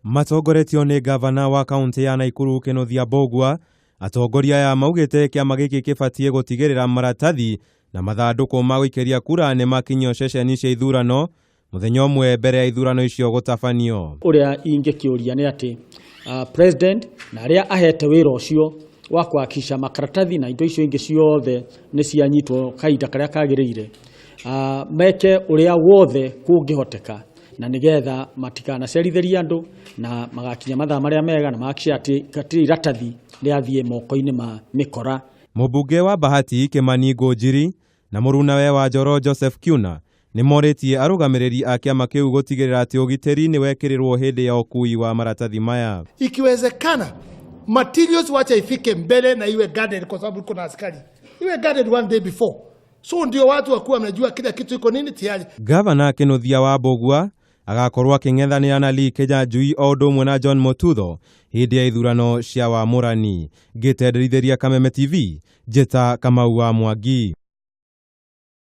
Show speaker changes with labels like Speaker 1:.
Speaker 1: Matongoretio nĩ gavana wa kaunti ya Naikuru Kĩnũthia Mbũgua, atongoria aya maugĩte kĩama gĩkĩ kĩbatiĩ gũtigĩrĩra maratathi na mathandũkũ ma gũikĩria kura nĩ makinyio ceceni cia ithurano mũthenya ũmwe mbere ya ithurano icio gũtabanio.
Speaker 2: Ũrĩa ingĩkĩũria nĩ atĩ president na arĩa ahete wĩra ũcio wa kuhakikisha makaratathi na indo icio ingĩ ciothe nĩ cianyitwo kahinda karĩa kagĩrĩire, meke ũrĩa wothe kũngĩhoteka na nigetha matikanacerithĩrie andũ na magakinya mathaa marĩa mega na magakinya atĩ iratathi rĩathiĩ moko-inĩ ma mĩkora.
Speaker 1: Mũmbunge wa Bahati Kĩmani Ngũnjiri na mũrunawe wa Njoro Joseph Kiuna nĩ morĩtie arũgamĩrĩri a kĩama kĩu gũtigĩrĩra atĩ ũgitĩri nĩ wekĩrĩrwo hĩndĩ ya ũkui wa maratathi maya.
Speaker 3: Ikiwezekana materials wacha ifike mbele na iwe guarded, kwa sababu kuna askari, iwe guarded one day before, so ndio watu wakuwa wamejua kila kitu iko nini tayari.
Speaker 1: Gavana Kĩnũthia wa Mbũgua agakorwo akĩng'ethanĩra na Lee Kĩnyanjui o ũndũ ũmwe na John Mũtutho hĩndĩ ya ithurano cia wamũrani. Ngĩtenderithĩria Kameme TV, Njĩta Kamau wa Mwangi.